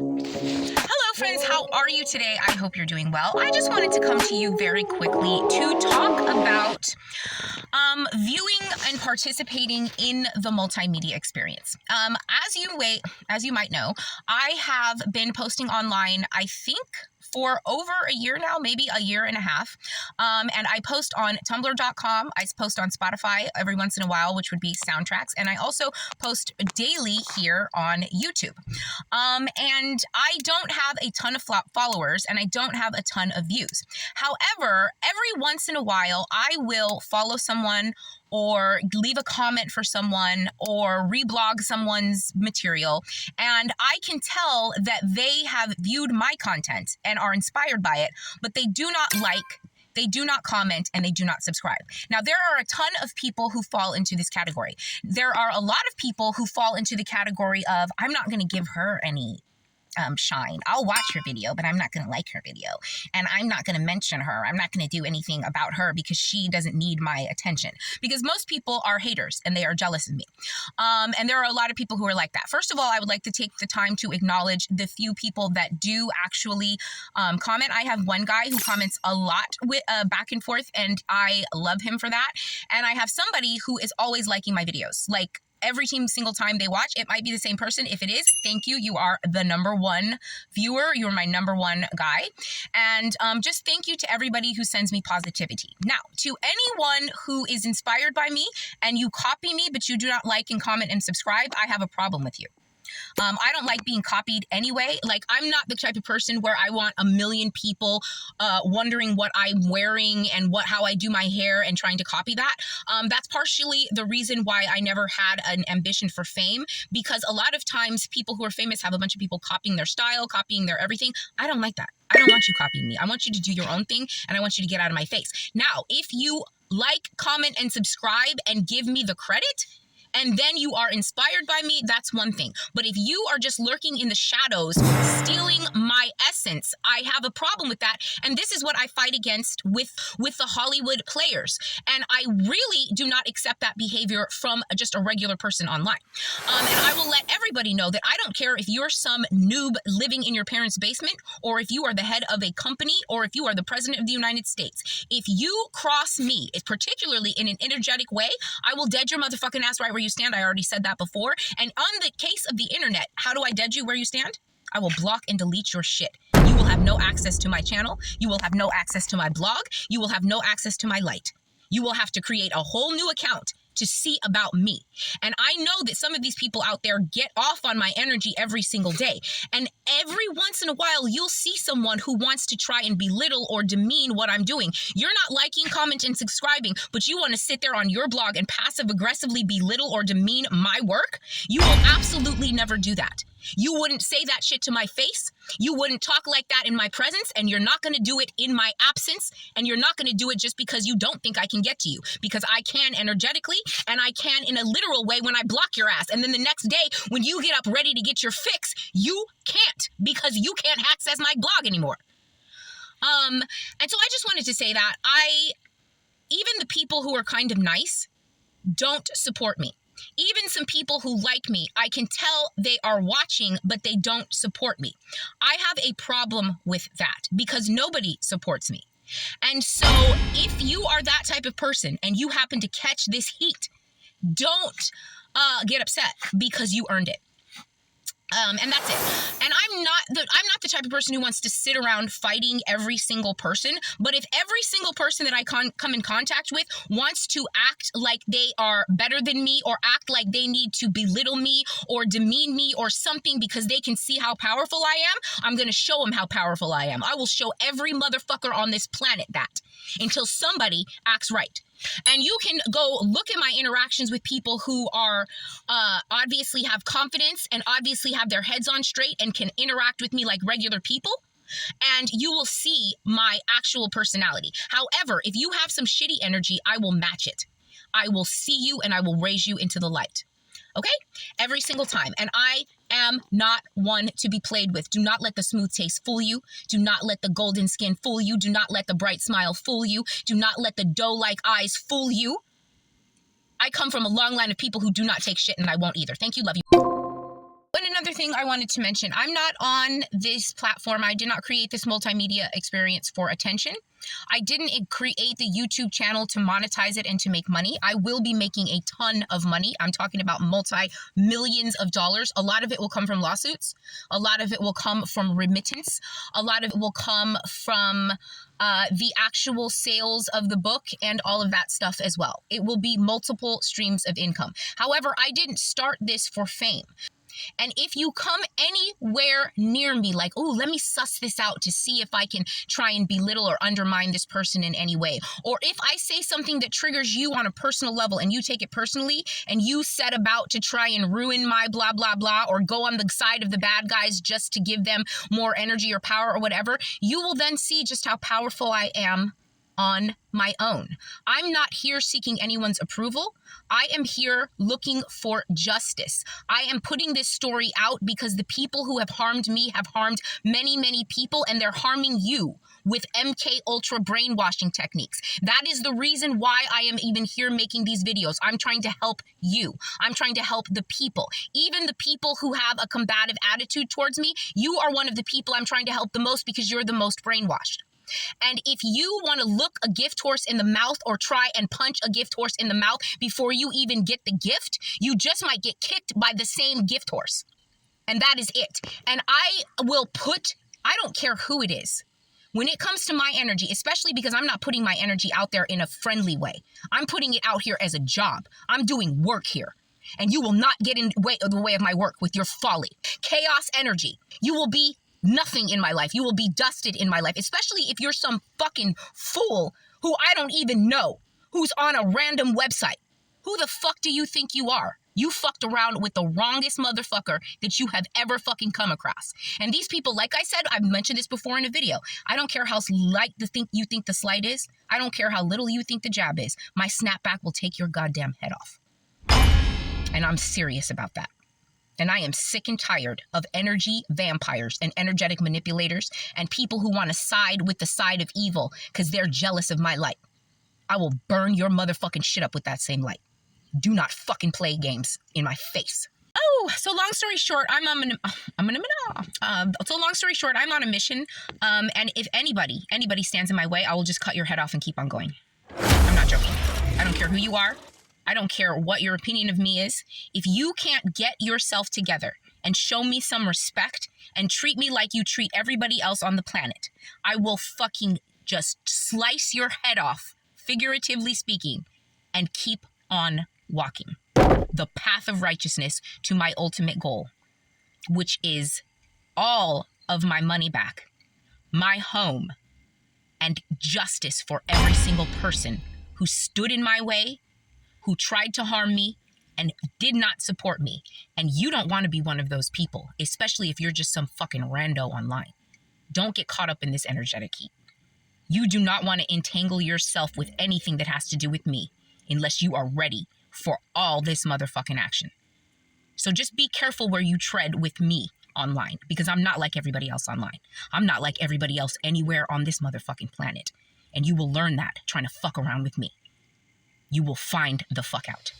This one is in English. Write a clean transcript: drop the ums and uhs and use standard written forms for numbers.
Hello friends, how are you today? I hope you're doing well. I just wanted to come to you very quickly to talk about viewing and participating in the multimedia experience. As you might know, I have been posting online, I think, for over a year now, maybe a year and a half. And I post on tumblr.com. I post on Spotify every once in a while, which would be soundtracks. And I also post daily here on YouTube. And I don't have a ton of followers and I don't have a ton of views. However, every once in a while, I will follow someone or leave a comment for someone or reblog someone's material. And I can tell that they have viewed my content and are inspired by it, but they do not like, they do not comment, and they do not subscribe. Now, there are a ton of people who fall into this category. There are a lot of people who fall into the category of, I'm not going to give her any shine. I'll watch her video, but I'm not going to like her video. And I'm not going to mention her. I'm not going to do anything about her because she doesn't need my attention. Because most people are haters and they are jealous of me. And there are a lot of people who are like that. First of all, I would like to take the time to acknowledge the few people that do actually comment. I have one guy who comments a lot with back and forth, and I love him for that. And I have somebody who is always liking my videos. Like, every single time they watch, it might be the same person. If it is, thank you. You are the number one viewer. You're my number one guy. And just thank you to everybody who sends me positivity. Now, to anyone who is inspired by me and you copy me, but you do not like and comment and subscribe, I have a problem with you. I don't like being copied anyway. Like, I'm not the type of person where I want a million people wondering what I'm wearing and how I do my hair and trying to copy that. That's partially the reason why I never had an ambition for fame, because a lot of times people who are famous have a bunch of people copying their style, copying their everything. I don't like that. I don't want you copying me. I want you to do your own thing, and I want you to get out of my face. Now, if you like, comment, and subscribe and give me the credit, and then you are inspired by me, that's one thing. But if you are just lurking in the shadows, stealing my essence, I have a problem with that. And this is what I fight against with the Hollywood players. And I really do not accept that behavior from just a regular person online. And I will let everybody know that I don't care if you're some noob living in your parents' basement, or if you are the head of a company, or if you are the president of the United States. If you cross me, particularly in an energetic way, I will dead your motherfucking ass right where you stand. I already said that before. And on the case of the internet, how do I dead you where you stand? I will block and delete your shit. You will have no access to my channel. You will have no access to my blog. You will have no access to my light. You will have to create a whole new account to see about me. And I know that some of these people out there get off on my energy every single day. And every once in a while, you'll see someone who wants to try and belittle or demean what I'm doing. You're not liking, commenting, and subscribing, but you want to sit there on your blog and passive-aggressively belittle or demean my work? You will absolutely never do that. You wouldn't say that shit to my face. You wouldn't talk like that in my presence, and you're not going to do it in my absence, and you're not going to do it just because you don't think I can get to you, because I can energetically, and I can in a literal way when I block your ass. And then the next day, when you get up ready to get your fix, you can't, because you can't access my blog anymore. And so I just wanted to say that even the people who are kind of nice don't support me. Even some people who like me, I can tell they are watching, but they don't support me. I have a problem with that because nobody supports me. And so if you are that type of person and you happen to catch this heat, don't get upset because you earned it. And that's it. And I'm not the type of person who wants to sit around fighting every single person. But if every single person that I come in contact with wants to act like they are better than me, or act like they need to belittle me or demean me or something because they can see how powerful I am, I'm going to show them how powerful I am. I will show every motherfucker on this planet that, until somebody acts right. And you can go look at my interactions with people who are obviously have confidence and obviously have their heads on straight and can interact with me like regular people. And you will see my actual personality. However, if you have some shitty energy, I will match it. I will see you and I will raise you into the light. Okay? Every single time. And I am not one to be played with. Do not let the smooth taste fool you. Do not let the golden skin fool you. Do not let the bright smile fool you. Do not let the doe-like eyes fool you. I come from a long line of people who do not take shit, and I won't either. Thank you. Love you. And another other thing I wanted to mention, I'm not on this platform. I did not create this multimedia experience for attention. I didn't create the YouTube channel to monetize it and to make money. I will be making a ton of money. I'm talking about multi-millions of dollars. A lot of it will come from lawsuits. A lot of it will come from remittance. A lot of it will come from the actual sales of the book and all of that stuff as well. It will be multiple streams of income. However, I didn't start this for fame. And if you come anywhere near me, like, oh, let me suss this out to see if I can try and belittle or undermine this person in any way, or if I say something that triggers you on a personal level and you take it personally and you set about to try and ruin my blah, blah, blah, or go on the side of the bad guys just to give them more energy or power or whatever, you will then see just how powerful I am on my own. I'm not here seeking anyone's approval. I am here looking for justice. I am putting this story out because the people who have harmed me have harmed many, many people, and they're harming you with MK Ultra brainwashing techniques. That is the reason why I am even here making these videos. I'm trying to help you. I'm trying to help the people. Even the people who have a combative attitude towards me, you are one of the people I'm trying to help the most because you're the most brainwashed. And if you want to look a gift horse in the mouth or try and punch a gift horse in the mouth before you even get the gift, you just might get kicked by the same gift horse. And that is it. And I don't care who it is. When it comes to my energy, especially because I'm not putting my energy out there in a friendly way. I'm putting it out here as a job. I'm doing work here. And you will not get in the way of my work with your folly. Chaos energy. You will be nothing in my life. You will be dusted in my life, especially if you're some fucking fool who I don't even know, who's on a random website. Who the fuck do you think you are? You fucked around with the wrongest motherfucker that you have ever fucking come across. And these people, like I said, I've mentioned this before in a video. I don't care how light you think the slight is. I don't care how little you think the jab is. My snapback will take your goddamn head off. And I'm serious about that. And I am sick and tired of energy vampires and energetic manipulators and people who want to side with the side of evil because they're jealous of my light. I will burn your motherfucking shit up with that same light. Do not fucking play games in my face. Oh, so long story short, I'm on a mission. And if anybody stands in my way, I will just cut your head off and keep on going. I'm not joking. I don't care who you are. I don't care what your opinion of me is. If you can't get yourself together and show me some respect and treat me like you treat everybody else on the planet, I will fucking just slice your head off, figuratively speaking, and keep on walking the path of righteousness to my ultimate goal, which is all of my money back, my home, and justice for every single person who stood in my way, who tried to harm me and did not support me. And you don't want to be one of those people, especially if you're just some fucking rando online. Don't get caught up in this energetic heat. You do not want to entangle yourself with anything that has to do with me unless you are ready for all this motherfucking action. So just be careful where you tread with me online, because I'm not like everybody else online. I'm not like everybody else anywhere on this motherfucking planet. And you will learn that trying to fuck around with me. You will find the fuck out.